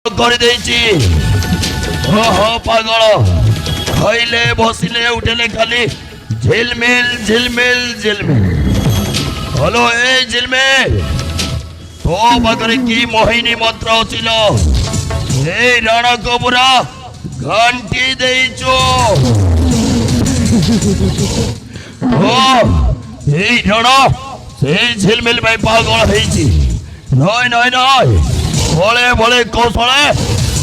করে দিয়েছি। পাগল খাইলে বসিলে উঠেলে খালি ঝিলমিল ঝিলমিল ঝিলমিল। হলো এই ঝিলমিল তো পাগরে কি মোহিনী মন্ত্র ছিল এই রাণা কবুরা ঘন্টি দেইছ। এই রাণা সেই ঝিলমিল ভাই পাগল হয়েছি। নয় নয় নয় বলে বলে কৌশলে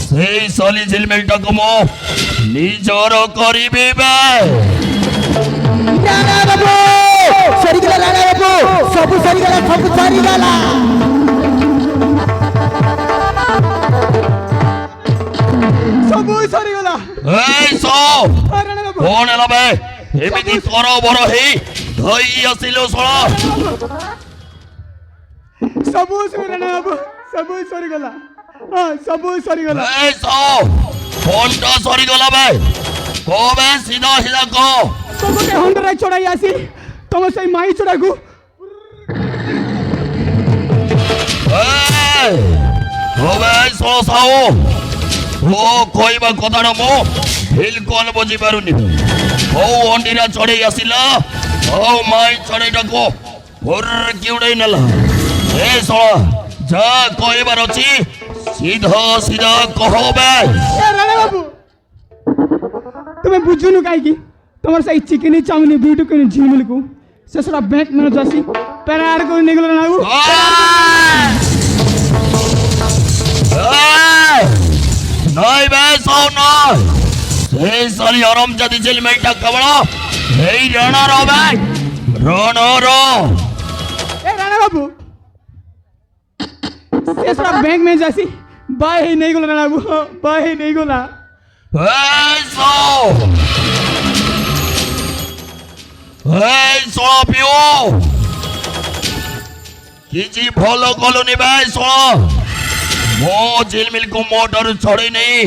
সেই সলি ঝিলমিলটাকে মো নিজর করিবি বে। রাণা বাবু সরিগলা, রাণা বাবু সবু সরিগলা, সবু সরিগলা। সবু সরিগলা। এই সব কোন এলাবে এমিতি তর বড় হেই ধই আসিল সড়। সবু রাণা বাবু সবু সরিগলা, সবু সরিগলা। এই সব কোনটা সরিগলা বে কবে সিধা সিধা কো। সবুকে হন্ডরাই চড়াই আসি তোমার সেই মাই চড়াকু। কবে সসাও ও কইবা কথাটা মো বিলকুল বুঝি পারুনি। ও অন্ডিরা চড়াই আসিলা ও মাই চড়াইটাকো ওর কিউড়াই নেলা। এ সড়া যা কইবার ଅଛି সিধা সিধা কহবে। রাণা বাবু তুমি বুঝুনু কাইকি তোমার সেই চিকেনি চাউমিনি বিউটি কোনি ঝিলমিলকু সে সরা ব্যাংক ম্যানেজ আসি প্যারার করে নিয়ে গেল রাণা বাবু। নয় বে সৌ নয় সেই সারি অরম জাতি ঝিলমিলটা কেবল এই রণর হবে রণর। এ রাণা বাবু সে সরা ব্যাংক ম্যানেজ আসি বাই হে নেই গেল রাণা বাবু, বাই হে নেই গলা। এই সৌ এই সপিও କିଛି ଭଲ କଲୁନି ବେ ଶୁଣ ମୋ ଝିଲମିଲକୁ ମୋ ଠାରୁ ଛଡ଼େଇ ନେଇ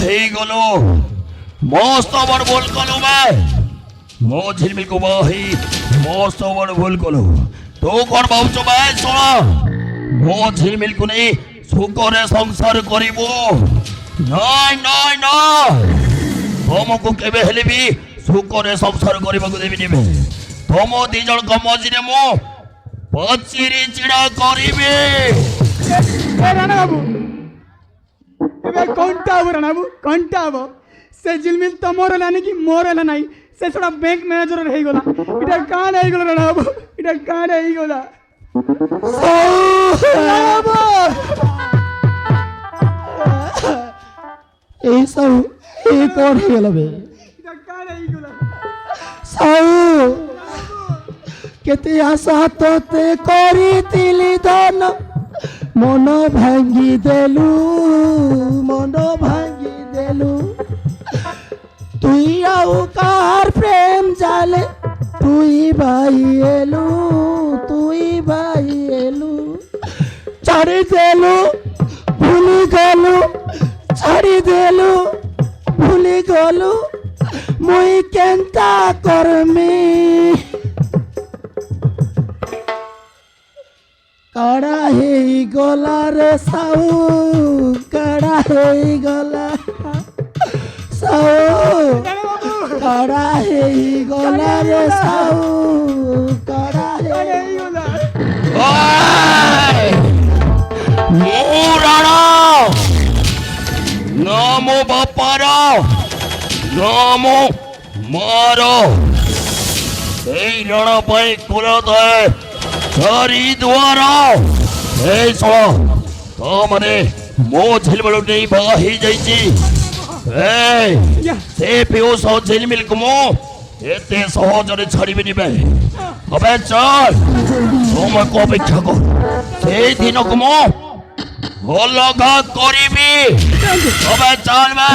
ହେଇଗଲୁ ମସ୍ତ ବଡ଼ ଭୁଲ କଲୁ ବେ। ମୋ ଝିଲମିଲକୁ ହେଇ ମସ୍ତ ବଡ଼ ଭୁଲ କଲୁ। ତୁ କ'ଣ ଭାବୁଛୁ ବେ ଶୁଣ ମୋ ଝିଲମିଲକୁ ନେଇ ସୁଖରେ ସଂସାର କରିବୁ। ନାଇଁ ନାଇଁ ନାଇଁ ତମକୁ କେବେ ହେଲେ ବି ସୁଖରେ ସଂସାର କରିବାକୁ ଦେବିନି ବେ। ତମ ଦି ଜଣଙ୍କ ମଝିରେ ମୁଁ ପଚିରି ଚିଡ଼ା କରିବି। এ রাণা বাবু এবার কোনটা হবো রাণা বাবু, কোনটা হবো? সে ঝিলমিল তোমার হলা নাকি মোর হলা নাই সে সরা ব্যাংক ম্যানেজার হয়ে গলা। এটা কান হয়ে গেল রাণা বাবু, এটা কান হয়ে গলা। এই সব এই কোন হয়ে গেল বে এটা কান হয়ে গলা। সাউ কেতে আশা তোতে করিতিলি ধন মন ভাঙ্গি দেলু, মন ভাঙ্গি দেলু। তুই আউ কার প্রেম জালে তুই ভাই এলু, তুই ভাই এলু। ছাড়ি দেলু ভুলি গলু, ছাড়ি দেলু ভুলি গলু। মুই কেনতা করমি কাড়া হেই গলা রে সাউ, কাড়া হেই গলা সাউ, কাড়া হেই গলা রে সাউ, কাড়া হেই গলা। ମୁଁ ରାଣ ନା ମୋ ବାପାର ନା ମୋ ମାର ସେଇ ରଣ ପାଇଁ କୁଲ ଥାଏ ଚାରି ଦୁଆର। এই ଶୁଣ ତ ମାନେ ମୋ ଝିଲମିଲ ନେଇ ବାହା ହେଇଯାଇଛି। ସେ ପିଉସ ଝିଲମିଲକୁ ମୁଁ ଏତେ ସହଜରେ ଛାଡ଼ିବିନି ବେ। ଏବେ ଚାଲ ତୁମକୁ ଅପେକ୍ଷା କର ସେଇ ଦିନକୁ ମୁଁ ଅଲଗା କରିବି। ଏବେ ଚାଲ ବେ।